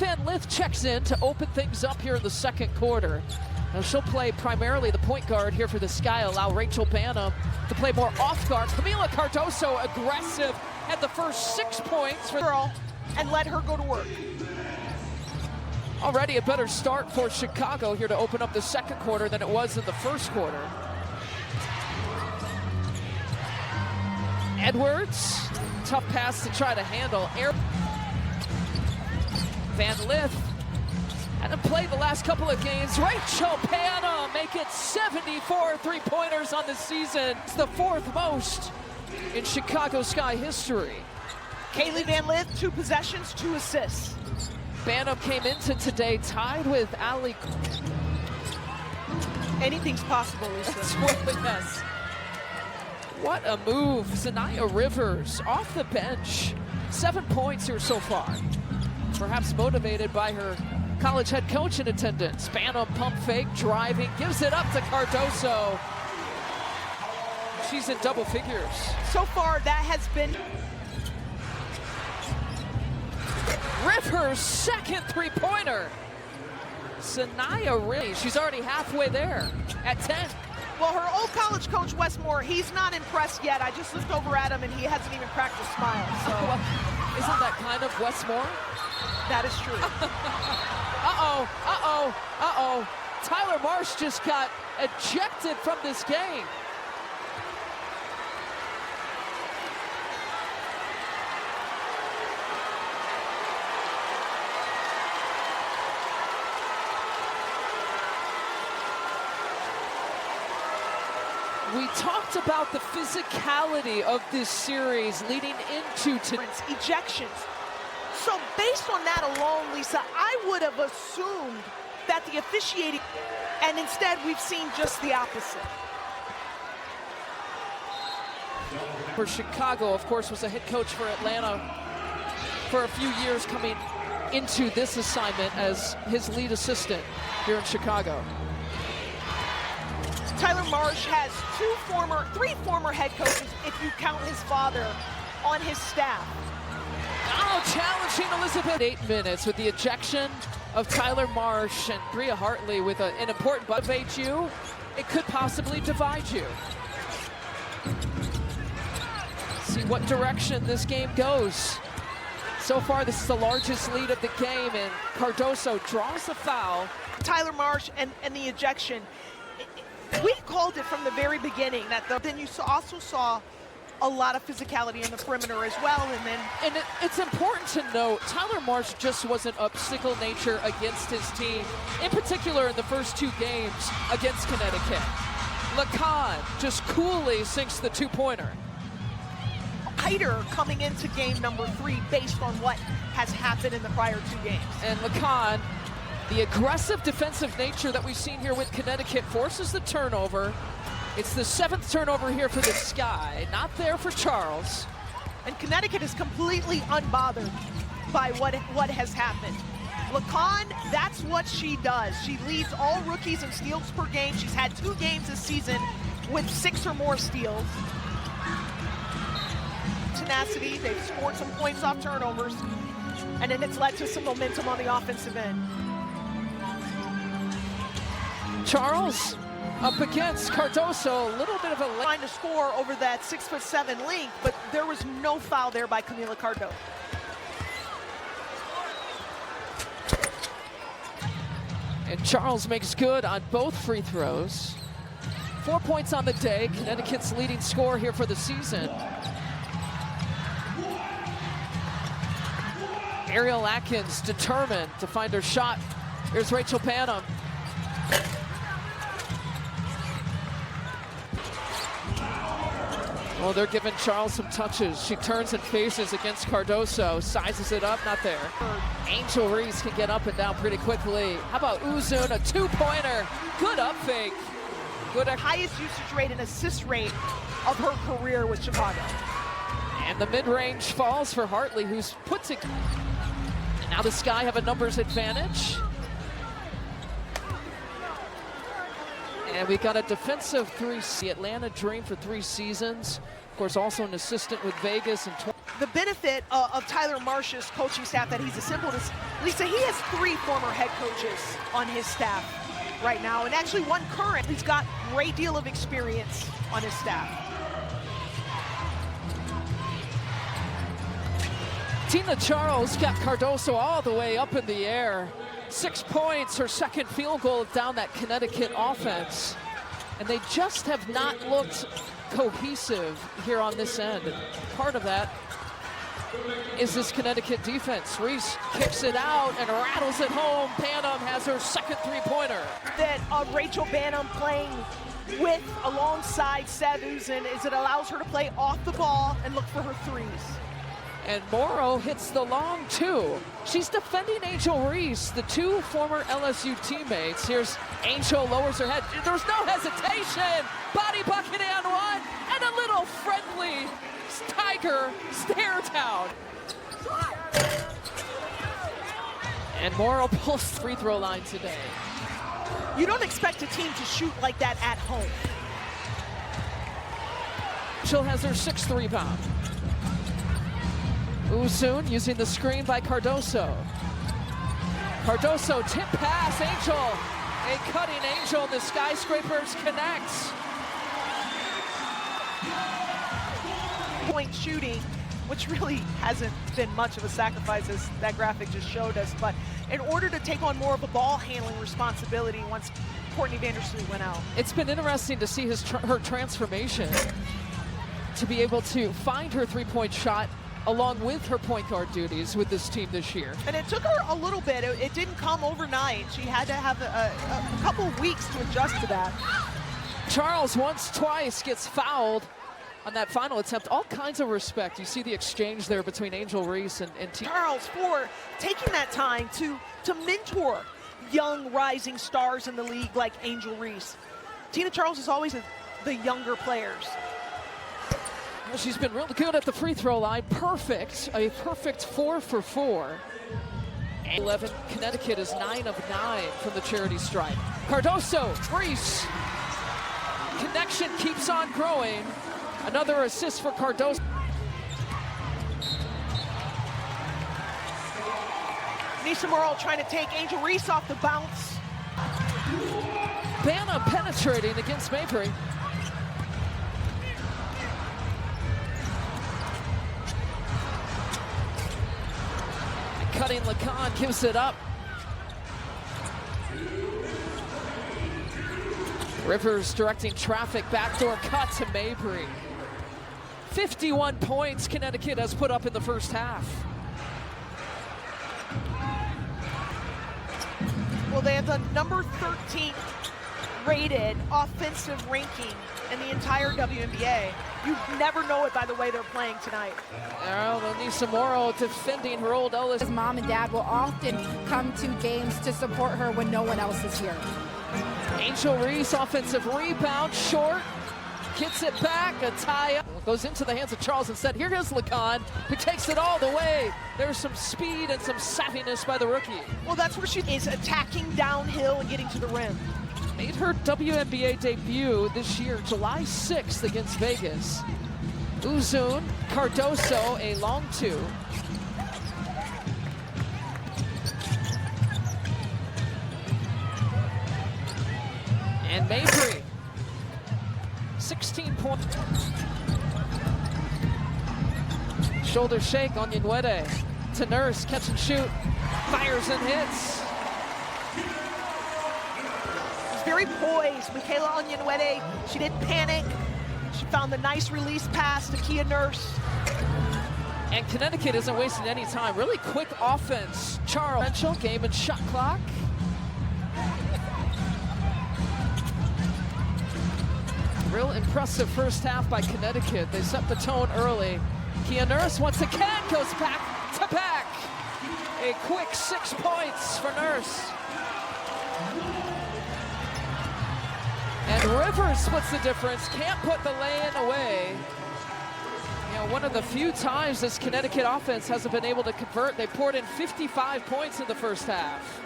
Van Lith checks in to open things up here in the second quarter. Now she'll play primarily the point guard here for the Sky, allow Rachel Banham to play more off guard. Camila Cardoso aggressive at the first 6 points for girl and let her go to work. Already a better start for Chicago here to open up the second quarter than it was in the first quarter. Edwards, tough pass to try to handle. Van Lith hadn't played the last couple of games. Rachel Banham make it 74 three-pointers on the season. It's the fourth most in Chicago Sky history. Kaylee Van Lith, 2 possessions, 2 assists. Banham came into today tied with Ali. Anything's possible, Lisa. Yes. What a move. Zanaya Rivers off the bench. 7 points here so far. Perhaps motivated by her college head coach in attendance. Banham pump fake, driving, gives it up to Cardoso. She's in double figures. So far, that has been Rivers' second three-pointer. Zanaya Rivers, she's already halfway there at 10. Well, her old college coach, Wes Moore, he's not impressed yet. I just looked over at him, and he hasn't even cracked a smile. So, isn't that kind of Wes Moore? That is true. Tyler Marsh just got ejected from this game. We talked about the physicality of this series leading into ejections. So based on that alone, Lisa, I would have assumed that the officiating, and instead we've seen just the opposite. For Chicago, of course, was a head coach for Atlanta for a few years, coming into this assignment as his lead assistant here in Chicago. Tyler Marsh has 3 former head coaches, if you count his father, on his staff. Oh, challenging Elizabeth. 8 minutes with the ejection of Tyler Marsh and Bria Hartley with an important motivate you. It could possibly divide you. See what direction this game goes. So far, this is the largest lead of the game, and Cardoso draws the foul. Tyler Marsh and the ejection. We called it from the very beginning that then you also saw a lot of physicality in the perimeter as well, and it's important to note Tyler Marsh just wasn't a sickle nature against his team, in particular in the first 2 games against Connecticut. Lacan just coolly sinks the 2-pointer. Lighter coming into game number 3 based on what has happened in the prior 2 games. And Lacan, the aggressive defensive nature that we've seen here with Connecticut, forces the turnover. It's the 7th turnover here for the Sky, not there for Charles. And Connecticut is completely unbothered by what has happened. Lacan, that's what she does. She leads all rookies in steals per game. She's had 2 games this season with 6 or more steals. Tenacity, they've scored some points off turnovers, and then it's led to some momentum on the offensive end. Charles up against Cardoso, a little bit of a trying to score over that 6'7" length, but there was no foul there by Camila Cardoso. And Charles makes good on both free throws. 4 points on the day, Connecticut's leading scorer here for the season. Ariel Atkins determined to find her shot. Here's Rachel Banham. Well, they're giving Charles some touches. She turns and faces against Cardoso, sizes it up, not there. Angel Reese can get up and down pretty quickly. How about Uzun, a 2-pointer? Good up fake. Good. Highest usage rate and assist rate of her career with Chicago. And the mid-range falls for Hartley, who's put to... And now the Sky have a numbers advantage. And we got a defensive 3. The Atlanta Dream for 3 seasons. Of course, also an assistant with Vegas. And the benefit of Tyler Marsh's coaching staff that he's assembled is Lisa, he has 3 former head coaches on his staff right now, and actually 1 current. He's got a great deal of experience on his staff. Tina Charles got Cardoso all the way up in the air. 6 points, her second field goal down that Connecticut offense. And they just have not looked cohesive here on this end. Part of that is this Connecticut defense. Reese kicks it out and rattles it home. Banham has her second three-pointer. That Rachel Banham playing with alongside Sevusen is it allows her to play off the ball and look for her threes. And Morrow hits the long 2. She's defending Angel Reese, the 2 former LSU teammates. Here's Angel, lowers her head. There's no hesitation. Body bucket and 1, and a little friendly Tiger stare down. And Morrow pulls free throw line today. You don't expect a team to shoot like that at home. Angel has her 6th rebound. Usoon using the screen by Cardoso. Cardoso tip pass, Angel. A cutting Angel, the Skyscrapers connects. Point shooting, which really hasn't been much of a sacrifice as that graphic just showed us, but in order to take on more of a ball handling responsibility once Courtney Vandersloot went out. It's been interesting to see her transformation to be able to find her three-point shot along with her point guard duties with this team this year. And it took her a little bit. It didn't come overnight. She had to have a couple weeks to adjust to that. Charles twice gets fouled on that final attempt. All kinds of respect. You see the exchange there between Angel Reese and Charles for taking that time to mentor young rising stars in the league like Angel Reese. Tina Charles is always the younger players. She's been really good at the free throw line. A perfect 4 for 4. 11, Connecticut is 9 of 9 from the charity stripe. Cardoso, Reese. Connection keeps on growing. Another assist for Cardoso. Nisa Morrow trying to take Angel Reese off the bounce. Banham penetrating against Mabry. Cutting Lacan gives it up. Rivers directing traffic, backdoor cut to Mabry. 51 points Connecticut has put up in the first half. Well, they have the number 13 rated offensive ranking in the entire WNBA. You never know it by the way they're playing tonight. Nisa Morrow defending her old LSU. His mom and dad will often come to games to support her when no one else is here. Angel Reese, offensive rebound, short, gets it back, a tie-up. Goes into the hands of Charles instead. Here goes Lacan, who takes it all the way. There's some speed and some savviness by the rookie. Well, that's where she is, attacking downhill and getting to the rim. Made her WNBA debut this year, July 6th against Vegas. Usoon, Cardoso, a long 2. And Mabry, 16 points. Shoulder shake on Onyenwere to Nurse, catch and shoot, fires and hits. Very poised. Michaela Onyenwere, she didn't panic. She found the nice release pass to Kia Nurse. And Connecticut isn't wasting any time. Really quick offense. Charles, game and shot clock. Real impressive first half by Connecticut. They set the tone early. Kia Nurse once again goes back to back. A quick 6 points for Nurse. And Rivers splits the difference, can't put the lay-in away. You know, one of the few times this Connecticut offense hasn't been able to convert. They poured in 55 points in the first half.